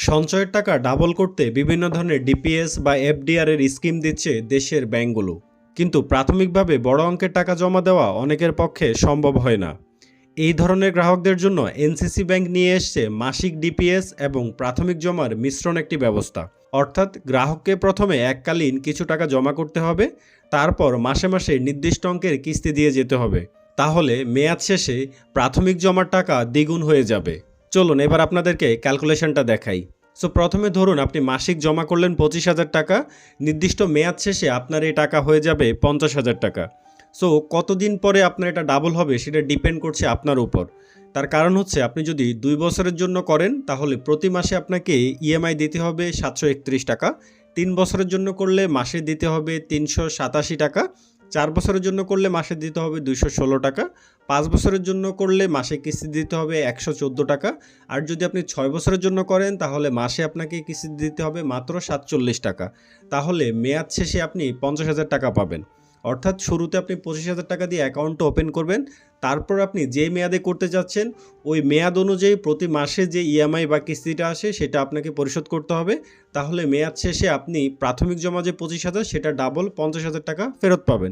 সঞ্চয়ের টাকা ডাবল করতে বিভিন্ন ধরনের ডিপিএস বা এফডিআর এর স্কিম দিচ্ছে দেশের ব্যাংকগুলো। কিন্তু প্রাথমিকভাবে বড় অঙ্কের টাকা জমা দেওয়া অনেকের পক্ষে সম্ভব হয় না। এই ধরনের গ্রাহকদের জন্য এনসিসি ব্যাংক নিয়ে এসছে মাসিক ডিপিএস এবং প্রাথমিক জমার মিশ্রণ একটি ব্যবস্থা। অর্থাৎ গ্রাহককে প্রথমে এককালীন কিছু টাকা জমা করতে হবে, তারপর মাসে মাসে নির্দিষ্ট অঙ্কের কিস্তি দিয়ে যেতে হবে। তাহলে মেয়াদ শেষে প্রাথমিক জমার টাকা দ্বিগুণ হয়ে যাবে। চলুন এবার আপনাদেরকে ক্যালকুলেশনটা দেখাই। সো প্রথমে ধরুন আপনি মাসিক জমা করলেন 25,000 টাকা, নির্দিষ্ট মেয়াদ শেষে আপনার এই টাকা হয়ে যাবে 50,000 টাকা। সো কতদিন পরে আপনার এটা ডাবল হবে সেটা ডিপেন্ড করছে আপনার উপর। তার কারণ হচ্ছে আপনি যদি 2 বছরের জন্য করেন তাহলে প্রতি মাসে আপনাকে ইএমআই দিতে হবে 731 টাকা, 3 বছরের জন্য করলে মাসে দিতে হবে 387 টাকা, 4 বছরের জন্য করলে মাসে দিতে হবে 216 টাকা, 5 বছরের জন্য করলে মাসে কিস্তি দিতে হবে 114 টাকা, আর যদি আপনি 6 বছরের জন্য করেন তাহলে মাসে আপনাকে কিস্তি দিতে হবে মাত্র 47 টাকা। তাহলে মেয়াদ শেষে আপনি 50,000 টাকা পাবেন। অর্থাৎ শুরুতে আপনি 25,000 টাকা দিয়ে অ্যাকাউন্টটা ওপেন করবেন, তারপর আপনি যে মেয়াদে করতে যাচ্ছেন ওই মেয়াদ অনুযায়ী প্রতি মাসে যে ইএমআই বা কিস্তিটা আসে সেটা আপনাকে পরিশোধ করতে হবে। তাহলে মেয়াদ শেষে আপনি প্রাথমিক জমা যে 25,000 সেটা ডাবল 50,000 টাকা ফেরত পাবেন।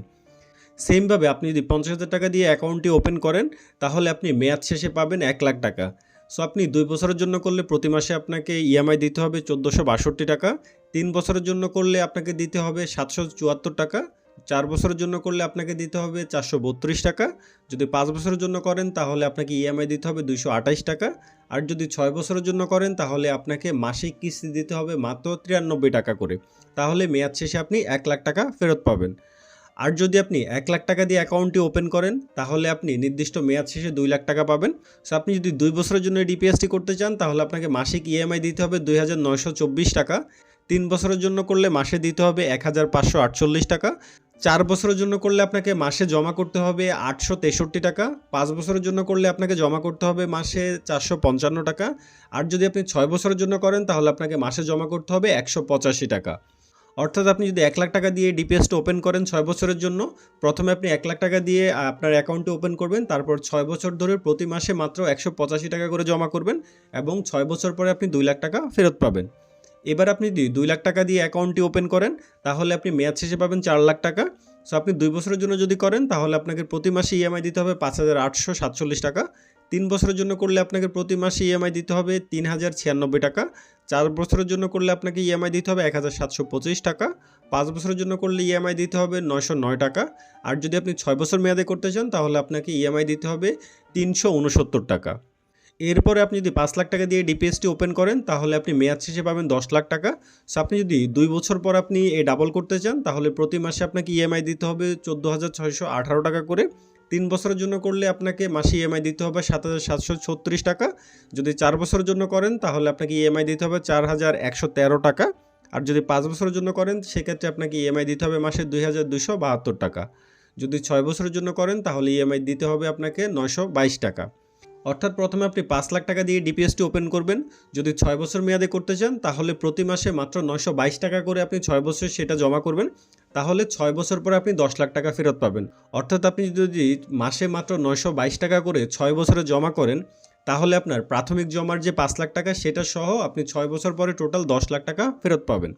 সেমভাবে আপনি যদি 50,000 টাকা দিয়ে অ্যাকাউন্টটি ওপেন করেন তাহলে আপনি মেয়াদ শেষে পাবেন 1,00,000 টাকা। সো আপনি 2 বছরের জন্য করলে প্রতি মাসে আপনাকে ইএমআই দিতে হবে 1462 টাকা, 3 বছরের জন্য করলে আপনাকে দিতে হবে 774 টাকা, 4 বছরের জন্য করলে আপনাকে দিতে হবে 432 টাকা, যদি 5 বছরের জন্য করেন তাহলে আপনাকে ইএমআই দিতে হবে 228 টাকা, আর যদি 6 বছরের জন্য করেন তাহলে আপনাকে মাসিক কিস্তি দিতে হবে মাত্র 93 টাকা করে। তাহলে মেয়াদ শেষে আপনি 1,00,000 টাকা ফেরত পাবেন। আর যদি আপনি 1,00,000 টাকা দিয়ে অ্যাকাউন্টটি ওপেন করেন তাহলে আপনি নির্দিষ্ট মেয়াদ শেষে 2,00,000 টাকা পাবেন। সো আপনি যদি 2 বছরের জন্য ডিপিএসটি করতে চান তাহলে আপনাকে মাসিক ইএমআই দিতে হবে 2,924 টাকা, 3 বছরের জন্য করলে মাসে দিতে হবে 1,548 টাকা, 4 বছরের জন্য করলে আপনাকে মাসে জমা করতে হবে 863 টাকা, 5 বছরের জন্য করলে আপনাকে জমা করতে হবে মাসে 455 টাকা, আর যদি আপনি 6 বছরের জন্য করেন তাহলে আপনাকে মাসে জমা করতে হবে 185 টাকা। অর্থাৎ আপনি যদি 1,00,000 টাকা দিয়ে ডিপিএসটা ওপেন করেন 6 বছরের জন্য, প্রথমে আপনি 1,00,000 টাকা দিয়ে আপনার অ্যাকাউন্টে ওপেন করবেন, তারপর 6 বছর ধরে প্রতি মাসে মাত্র 185 টাকা করে জমা করবেন এবং 6 বছর পরে আপনি 2,00,000 টাকা ফেরত পাবেন। এবার আপনি যদি 2,00,000 টাকা দিয়ে অ্যাকাউন্টটি ওপেন করেন তাহলে আপনি মেয়াদ শেষে পাবেন 4,00,000 টাকা। সো আপনি 2 বছরের জন্য যদি করেন তাহলে আপনাকে প্রতি মাসে ইএমআই দিতে হবে 5,847 টাকা, 3 বছরের জন্য করলে আপনাকে প্রতি মাসে ইএমআই দিতে হবে 3,096 টাকা, 4 বছরের জন্য করলে আপনাকে ইএমআই দিতে হবে 1,725 টাকা, 5 বছরের জন্য করলে ইএমআই দিতে হবে 909 টাকা, আর যদি আপনি 6 বছর মেয়াদে করতে চান তাহলে আপনাকে ইএমআই দিতে হবে 369 টাকা। এরপরে আপনি যদি 5,00,000 টাকা দিয়ে ডিপিএসটি ওপেন করেন তাহলে আপনি মেয়াদ শেষে পাবেন 10,00,000 টাকা। সো আপনি যদি 2 বছর পর আপনি এই ডাবল করতে চান তাহলে প্রতি মাসে আপনাকে ইএমআই দিতে হবে 14,618 টাকা করে, 3 বছরের জন্য করলে আপনাকে মাসে ইএমআই দিতে হবে 7,736 টাকা, যদি 4 বছরের জন্য করেন তাহলে আপনাকে ইএমআই দিতে হবে 4,113 টাকা, আর যদি 5 বছরের জন্য করেন সেক্ষেত্রে আপনাকে ইএমআই দিতে হবে মাসে 2,272 টাকা, যদি 6 বছরের জন্য করেন তাহলে ইএমআই দিতে হবে আপনাকে 922 টাকা। অর্থাৎ প্রথমে আপনি 5,00,000 টাকা দিয়ে ডিপিএসটি ওপেন করবেন, যদি 6 বছর মেয়াদে করতে চান তাহলে প্রতি মাসে মাত্র 922 টাকা করে আপনি 6 বছর সেটা জমা করবেন, তাহলে 6 বছর পরে আপনি 10,00,000 টাকা ফেরত পাবেন। অর্থাৎ আপনি যদি মাসে মাত্র 922 টাকা করে 6 বছরে জমা করেন তাহলে আপনার প্রাথমিক জমার যে 5,00,000 টাকা সেটা সহ আপনি 6 বছর পরে টোটাল 10,00,000 টাকা ফেরত পাবেন।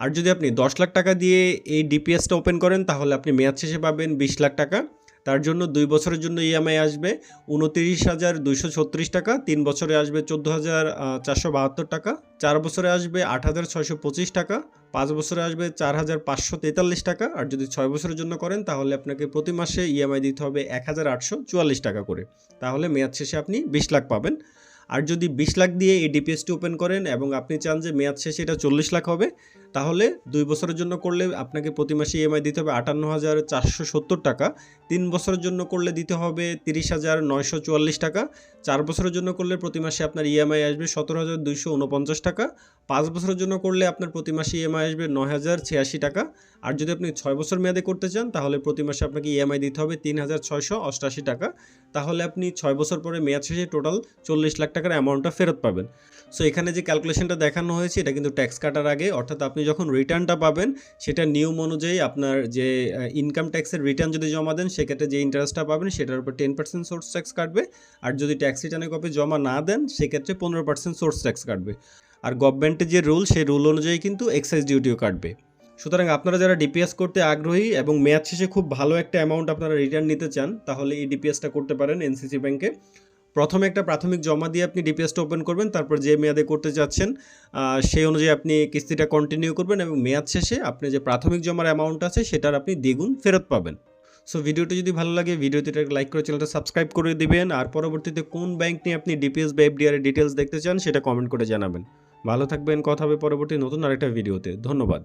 আর যদি আপনি 10,00,000 টাকা দিয়ে এই ডিপিএসটা ওপেন করেন তাহলে আপনি মেয়াদ শেষে পাবেন 20,00,000 টাকা। তার জন্য 2 বছরের জন্য ইএমআই আসবে 29,236 টাকা, 3 বছরে আসবে 14,472 টাকা, 4 বছরে আসবে 8,625 টাকা, 5 বছরে আসবে 4,543 টাকা, আর যদি 6 বছরের জন্য করেন তাহলে আপনাকে প্রতি মাসে ইএমআই দিতে হবে 1,844 টাকা করে। তাহলে মেয়াদ শেষে আপনি 20,00,000 পাবেন। আর যদি 20,00,000 দিয়ে এই ডিপিএসটি ওপেন করেন এবং আপনি চান যে মেয়াদ শেষে এটা 40,00,000 হবে তাহলে 2 বছরের জন্য করলে আপনাকে প্রতি মাসে ইএমআই দিতে হবে 58,470 টাকা, 3 বছরের জন্য করলে দিতে হবে 30,944 টাকা, 4 বছরের জন্য করলে প্রতি মাসে আপনার ইএমআই আসবে 17,249 টাকা, 5 বছরের জন্য করলে আপনার প্রতি মাসে ইএমআই আসবে 9,086 টাকা, আর যদি আপনি 6 বছর মেয়াদে করতে চান তাহলে প্রতি মাসে আপনাকে ইএমআই দিতে হবে 3,688 টাকা। তাহলে আপনি 6 বছর পরে মেয়াদ শেষে টোটাল 40,00,000 টাকার অ্যামাউন্টটা ফেরত পাবেন। সো এখানে যে ক্যালকুলেশনটা দেখানো হয়েছে এটা কিন্তু ট্যাক্স কাটার আগে, অর্থাৎ আপনি যখন রিটার্নটা পাবেন সেটা নিয়ম অনুযায়ী আপনার যে ইনকাম ট্যাক্সের রিটার্ন যদি জমা দেন সেক্ষেত্রে যে ইন্টারেস্টটা পাবেন সেটার উপর 10% সোর্স ট্যাক্স কাটবে, আর যদি ট্যাক্স রিটার্নের কপি জমা না দেন সেক্ষেত্রে 15% সোর্স ট্যাক্স কাটবে। আর গভর্নমেন্টের যে রুল সেই রুল অনুযায়ী কিন্তু এক্সাইজ ডিউটিও কাটবে। সুতরাং আপনারা যারা ডিপিএস করতে আগ্রহী এবং মেয়াদ শেষে খুব ভালো একটা অ্যামাউন্ট আপনারা রিটার্ন নিতে চান, তাহলে এই ডিপিএসটা করতে পারেন এনসিসি ব্যাংকে। প্রথমে একটা প্রাথমিক জমা দিয়ে আপনি ডিপিএসটা ওপেন করবেন, তারপর যে মেয়াদে করতে চাচ্ছেন সেই অনুযায়ী আপনি কিস্তিটা কন্টিনিউ করবেন এবং মেয়াদ শেষে আপনি যে প্রাথমিক জমার অ্যামাউন্ট আছে সেটার আপনি দ্বিগুণ ফেরত পাবেন। সো ভিডিওটি যদি ভালো লাগে ভিডিওতে লাইক করে চ্যানেলটা সাবস্ক্রাইব করে দিবেন। আর পরবর্তীতে কোন ব্যাংক নিয়ে আপনি ডিপিএস বা এফডিআর এর ডিটেলস দেখতে চান সেটা কমেন্ট করে জানাবেন। ভালো থাকবেন, কথা হবে পরবর্তী নতুন আরেকটা ভিডিওতে। ধন্যবাদ।